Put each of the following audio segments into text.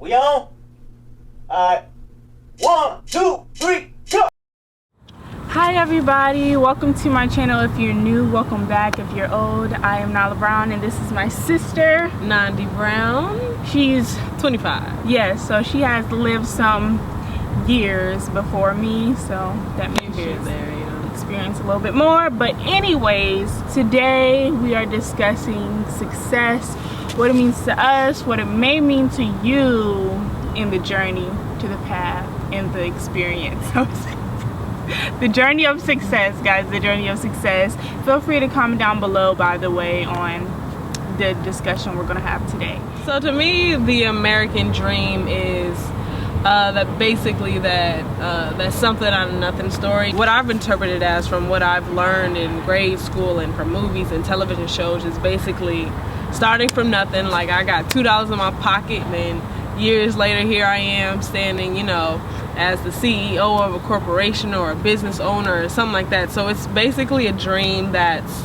We on? Alright. 1, 2, 3, go! Hi everybody, welcome to my channel. If you're new, welcome back. If you're old, I am Nala Brown and this is my sister, Nandi Brown. She's 25. Yes, so she has lived some years before me, so that means she's experienced a little bit more. But anyways, today we are discussing success, what it means to us, what it may mean to you in the journey to the path and the experience. The journey of success, guys, the journey of success. Feel free to comment down below, by the way, on the discussion we're going to have today. So to me, the American dream is that's something out of nothing story. What I've interpreted as from what I've learned in grade school and from movies and television shows is basically starting from nothing. Like, I got $2 in my pocket, and then years later here I am standing, as the CEO of a corporation or a business owner or something like that. So it's basically a dream that's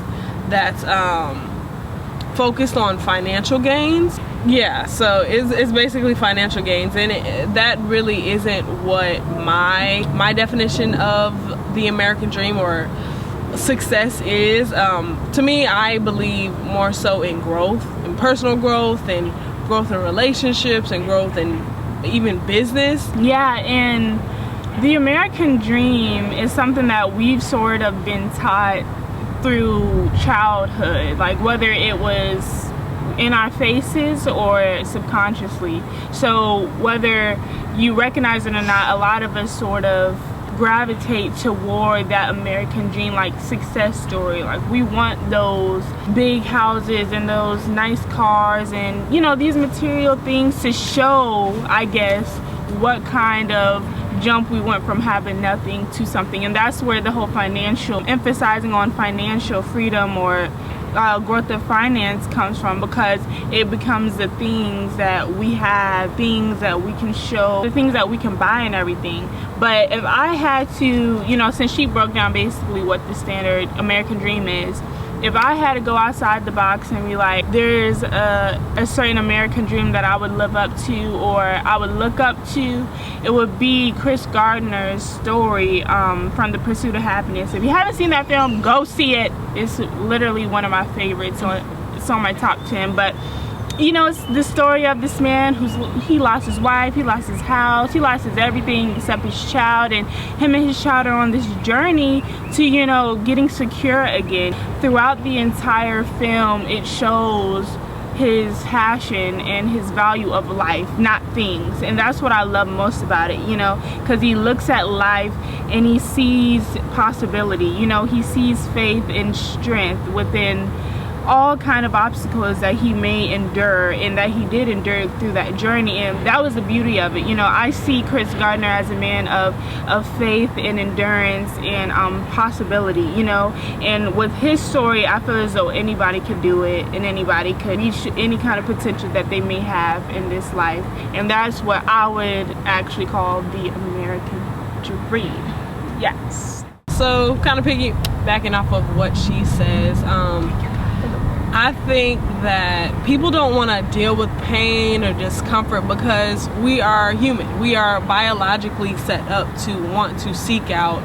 focused on financial gains. Yeah, so it's basically financial gains, and that really isn't what my definition of the American dream or success is. To me, I believe more so in growth, in personal growth, and growth in relationships, and growth in even business. Yeah, and the American dream is something that we've sort of been taught through childhood, like whether it was in our faces or subconsciously. So whether you recognize it or not, a lot of us sort of gravitate toward that American dream, like success story. Like, we want those big houses and those nice cars and these material things to show, I guess, what kind of jump we went from having nothing to something. And that's where the whole emphasizing on financial freedom or growth of finance comes from, because it becomes the things that we have, things that we can show, the things that we can buy and everything. But if I had to, since she broke down basically what the standard American dream is, if I had to go outside the box and be like, there's a certain American dream that I would live up to or I would look up to, it would be Chris Gardner's story from The Pursuit of Happiness. If you haven't seen that film, go see it. It's literally one of my favorites. It's on my top 10. But it's the story of this man he lost his wife, he lost his house, he lost his everything except his child, and him and his child are on this journey to getting secure again. Throughout the entire film, it shows his passion and his value of life, not things. And that's what I love most about it, because he looks at life and he sees possibility. He sees faith and strength within all kind of obstacles that he may endure, and that he did endure through that journey. And that was the beauty of it. I see Chris Gardner as a man of faith and endurance and possibility, and with his story, I feel as though anybody could do it, and anybody could reach any kind of potential that they may have in this life. And that's what I would actually call the American dream. Yes. So kind of piggybacking off of what she says, I think that people don't want to deal with pain or discomfort because we are human. We are biologically set up to want to seek out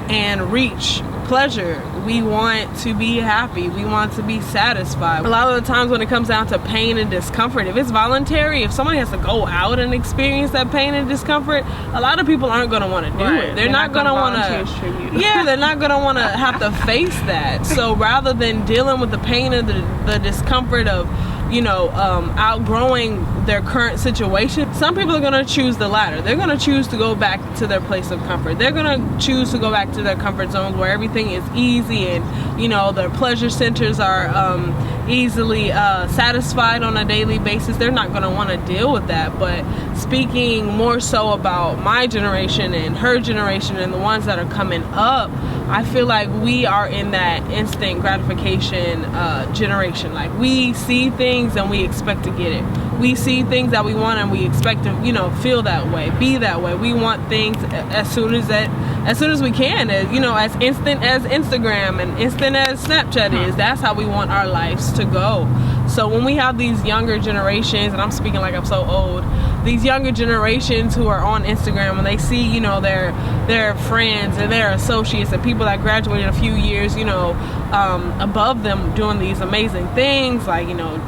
and reach pleasure. We want to be happy. We want to be satisfied. A lot of the times when it comes down to pain and discomfort, if it's voluntary, if somebody has to go out and experience that pain and discomfort, a lot of people aren't going to want to do it. They're not going to want to. Yeah, they're not going to want to have to face that. So rather than dealing with the pain and the discomfort of outgrowing their current situation, some people are going to choose the latter. They're going to choose to go back to their place of comfort. They're going to choose to go back to their comfort zones where everything is easy and their pleasure centers are easily satisfied on a daily basis. They're not going to want to deal with that. But speaking more so about my generation and her generation and the ones that are coming up, I feel like we are in that instant gratification generation. Like, we see things and we expect to get it. We see things that we want and we expect to, feel that way, be that way. We want things as soon as we can, as instant as Instagram and instant as Snapchat is. That's how we want our lives to go. So when we have these younger generations, and I'm speaking like I'm so old, these younger generations who are on Instagram and they see, you know, their friends and their associates and people that graduated a few years, you know, above them doing these amazing things, like, you know,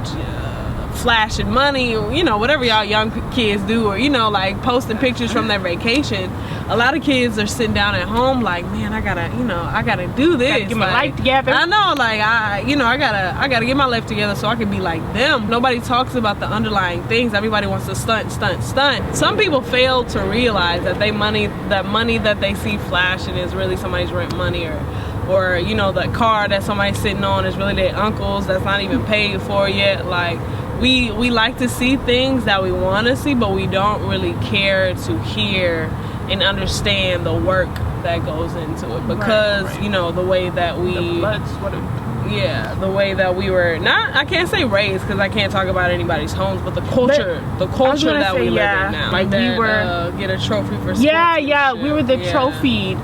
flashing money, or, you know, whatever y'all young kids do, or, you know, like posting pictures from their vacation. A lot of kids are sitting down at home like, man, I gotta do this, gotta get my life together. I know, like, I gotta get my life together so I can be like them. Nobody talks about the underlying things. Everybody wants to stunt. Some people fail to realize that money that they see flashing is really somebody's rent money, or you know, the car that somebody's sitting on is really their uncle's that's not even paid for yet. Like, we like to see things that we want to see, but we don't really care to hear and understand the work that goes into it, because right. You know, the way that we the way that we were not, I can't say raised because I can't talk about anybody's homes, but the culture that we live in now, like that, we were get a trophy for sports, we were the trophied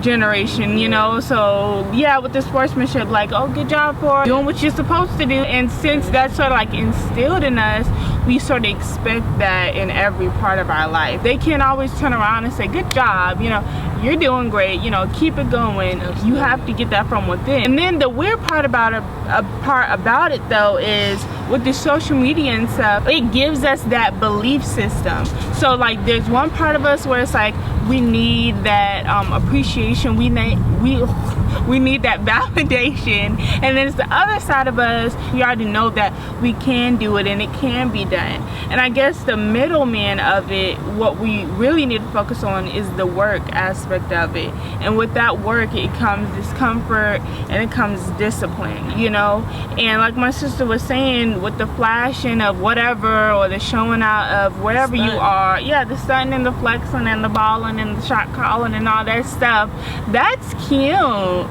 generation, you know. So yeah, with the sportsmanship, like, oh, good job for doing what you're supposed to do. And since that's sort of like instilled in us, we sort of expect that in every part of our life. They can't always turn around and say, good job, you know, you're doing great, you know, keep it going. You have to get that from within. And then the weird part about it though is with the social media and stuff, it gives us that belief system. So like, there's one part of us where it's like, we need that appreciation, we need that validation, and then it's the other side of us, we already know that we can do it and it can be done. And I guess the middleman of it, what we really need to focus on is the work aspect of it. And with that work, it comes discomfort and it comes discipline, you know. And like my sister was saying, with the flashing of whatever, or the showing out of wherever you are, the stunting and the flexing and the balling and the shot calling and all that stuff, that's cute,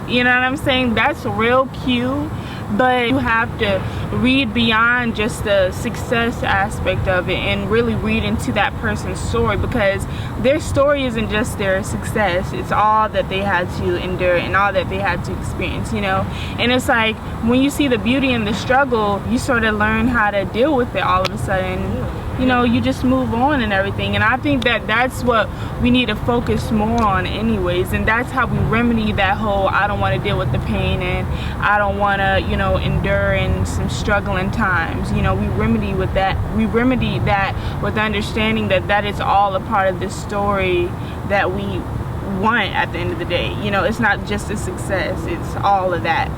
you know what I'm saying? That's real cute. But you have to read beyond just the success aspect of it and really read into that person's story, because their story isn't just their success, it's all that they had to endure and all that they had to experience, you know. And it's like, when you see the beauty in the struggle, you sort of learn how to deal with it all of a sudden. You know, you just move on and everything. And I think that that's what we need to focus more on anyways. And that's how we remedy that whole, I don't want to deal with the pain and I don't want to, you know, endure in some struggling times. You know, we remedy that with understanding that that is all a part of the story that we want at the end of the day. You know, it's not just a success, it's all of that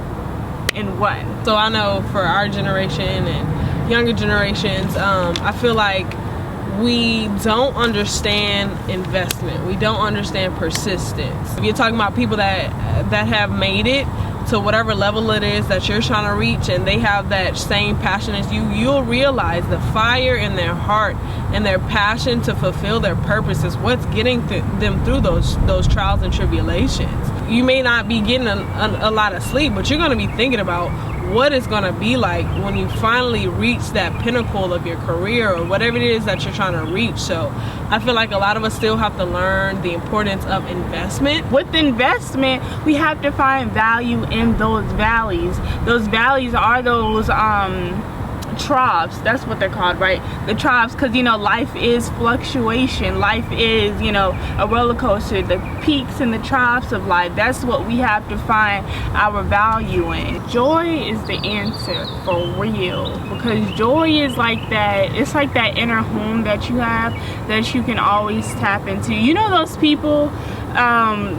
in one. So I know for our generation and younger generations, I feel like we don't understand investment. We don't understand persistence. If you're talking about people that have made it to whatever level it is that you're trying to reach, and they have that same passion as you'll realize the fire in their heart and their passion to fulfill their purpose is what's getting them through those trials and tribulations. You may not be getting a lot of sleep, but you're going to be thinking about what it's going to be like when you finally reach that pinnacle of your career or whatever it is that you're trying to reach. So I feel like a lot of us still have to learn the importance of investment. With investment, we have to find value in those valleys. Those valleys are those troughs, that's what they're called, right? The troughs, because, you know, life is fluctuation. Life is, you know, a roller coaster. The peaks and the troughs of life, that's what we have to find our value in. Joy is the answer for real, because joy is like that, it's like that inner home that you have that you can always tap into. You know, those people,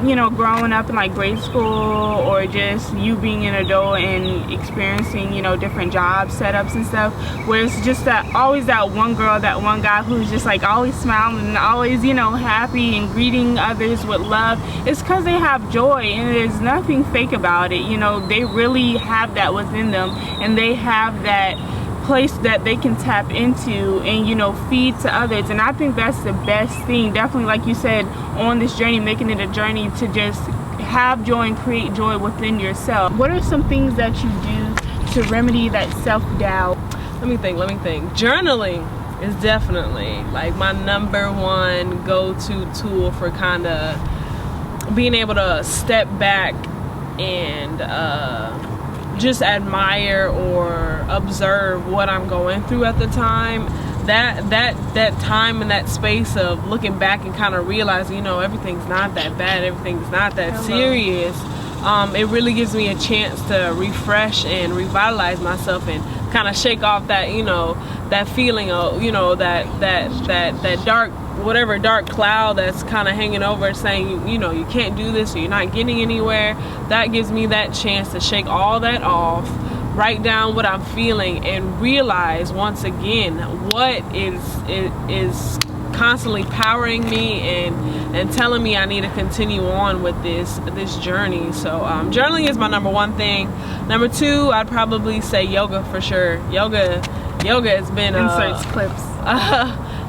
you know, growing up in like grade school, or just you being an adult and experiencing, you know, different job setups and stuff, where it's just that always that one girl, that one guy who's just like always smiling and always, you know, happy and greeting others with love. It's because they have joy, and there's nothing fake about it. You know, they really have that within them, and they have that place that they can tap into and, you know, feed to others. And I think that's the best thing, definitely, like you said, on this journey, making it a journey to just have joy and create joy within yourself. What are some things that you do to remedy that self-doubt? Let me think. Journaling is definitely like my #1 go-to tool for kind of being able to step back and just admire or observe what I'm going through at the time. That time and that space of looking back and kind of realizing, you know, everything's not that bad, everything's not that serious. It really gives me a chance to refresh and revitalize myself and kind of shake off that, you know, that feeling of, you know, that dark cloud that's kind of hanging over saying, you know, you can't do this or you're not getting anywhere. That gives me that chance to shake all that off, write down what I'm feeling, and realize once again what is constantly powering me and telling me I need to continue on with this journey. So journaling is my number one thing. Number two, I'd probably say yoga for sure. Yoga has been inserts clips.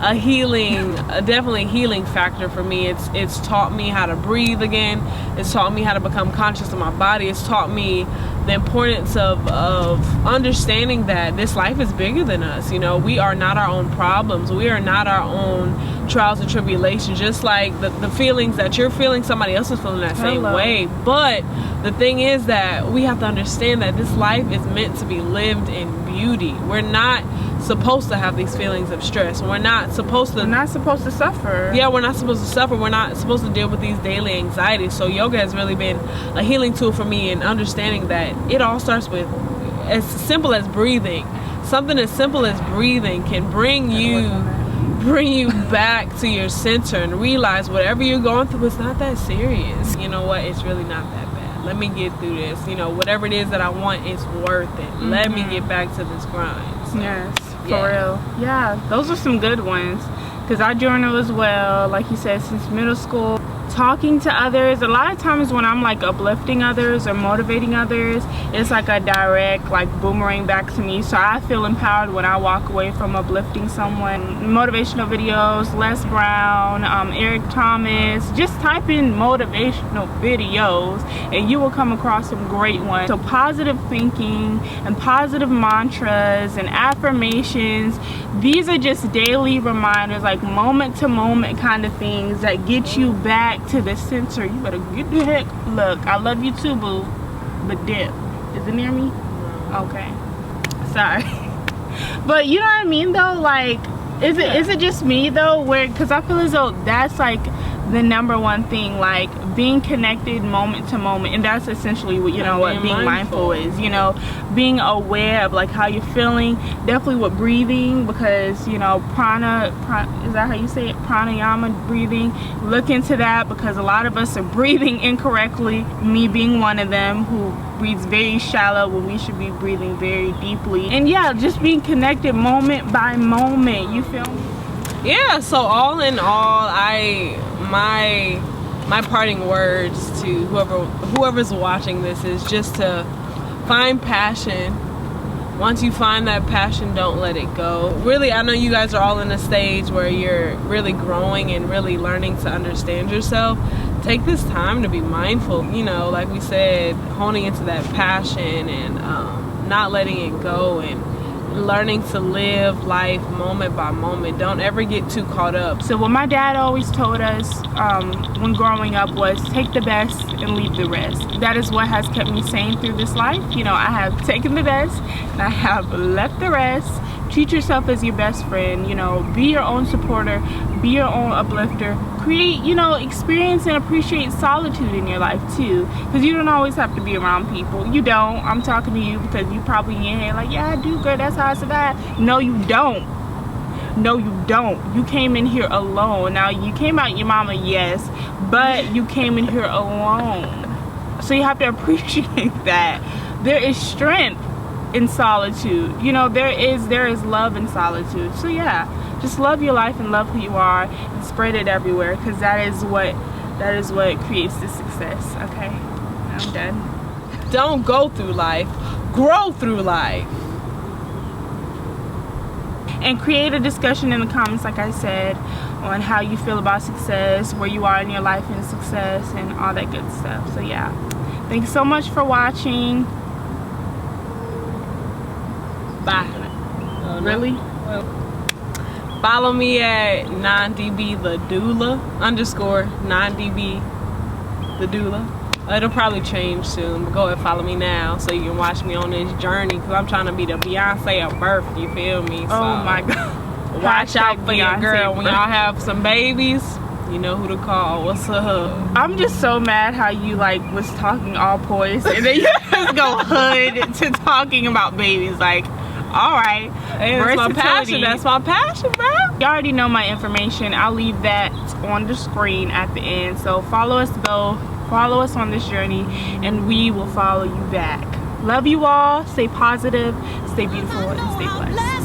A healing, definitely healing factor for me. It's taught me how to breathe again. It's taught me how to become conscious of my body. It's taught me the importance of understanding that this life is bigger than us. You know, we are not our own problems. We are not our own trials and tribulations. Just like the feelings that you're feeling, somebody else is feeling that same way. But the thing is that we have to understand that this life is meant to be lived in beauty. We're not supposed to have these feelings of stress. We're not supposed to suffer. Yeah, we're not supposed to suffer. We're not supposed to deal with these daily anxieties. So yoga has really been a healing tool for me in understanding that it all starts with as simple as breathing. Something as simple as breathing can bring you back to your center and realize whatever you're going through is not that serious. You know what? It's really not that bad. Let me get through this. You know, whatever it is that I want, it's worth it. Mm-hmm. Let me get back to this grind. So, yes. For real. Yeah, those are some good ones. Because I journal as well, like you said, since middle school. Talking to others, a lot of times when I'm like uplifting others or motivating others, it's like a direct like boomerang back to me. So I feel empowered when I walk away from uplifting someone. Motivational videos, Les Brown, Eric Thomas, just type in motivational videos and you will come across some great ones. So positive thinking and positive mantras and affirmations, these are just daily reminders, like moment to moment kind of things that get you back to the center. You better get the heck. Look, I love you too, boo. But dip. Is it near me? Okay. Sorry. But you know what I mean though? Like, is it just me though? Where, because I feel as though that's like the number one thing, like being connected moment to moment, and that's essentially what, you know, what being mindful is, you know, being aware of like how you're feeling, definitely with breathing, because, you know, prana is that how you say it, pranayama breathing, look into that, because a lot of us are breathing incorrectly, me being one of them who breathes very shallow when we should be breathing very deeply. And yeah, just being connected moment by moment, you feel me? Yeah, so all in all, my parting words to whoever's watching this is just to find passion. Once you find that passion, don't let it go. Really, I know you guys are all in a stage where you're really growing and really learning to understand yourself. Take this time to be mindful, you know, like we said, honing into that passion and not letting it go, and learning to live life moment by moment. Don't ever get too caught up. So what my dad always told us when growing up was take the best and leave the rest. That is what has kept me sane through this life. You know, I have taken the best and I have left the rest. Treat yourself as your best friend, you know, be your own supporter, be your own uplifter, create, you know, experience and appreciate solitude in your life too, because you don't always have to be around people. You don't. I'm talking to you because you probably in your head like, yeah, I do, girl, that's how I survive. No, you don't. No, you don't. You came in here alone. Now, you came out your mama, yes, but you came in here alone. So you have to appreciate that. There is strength in solitude. You know, there is love in solitude. So yeah, just love your life and love who you are and spread it everywhere, because that is what creates the success. Okay, I'm done. Don't go through life, grow through life. And create a discussion in the comments, like I said, on how you feel about success, where you are in your life and success, and all that good stuff. So yeah, thanks so much for watching. Bye. Really? Well, follow me at Nandi the doula _ Nandi the doula. It'll probably change soon, but go ahead, follow me now so you can watch me on this journey, because I'm trying to be the Beyonce of birth, you feel me? So, Oh my God. watch out for your Beyonce girl. When birth. y'all have some babies, you know who to call. What's up? I'm just so mad how you like was talking all poised and then you just go hood to talking about babies. Like, all right, Hey, that's my passion. That's my passion, bro. You already know my information. I'll leave that on the screen at the end. So follow us on this journey, and we will follow you back. Love you all. Stay positive, stay beautiful, and stay blessed.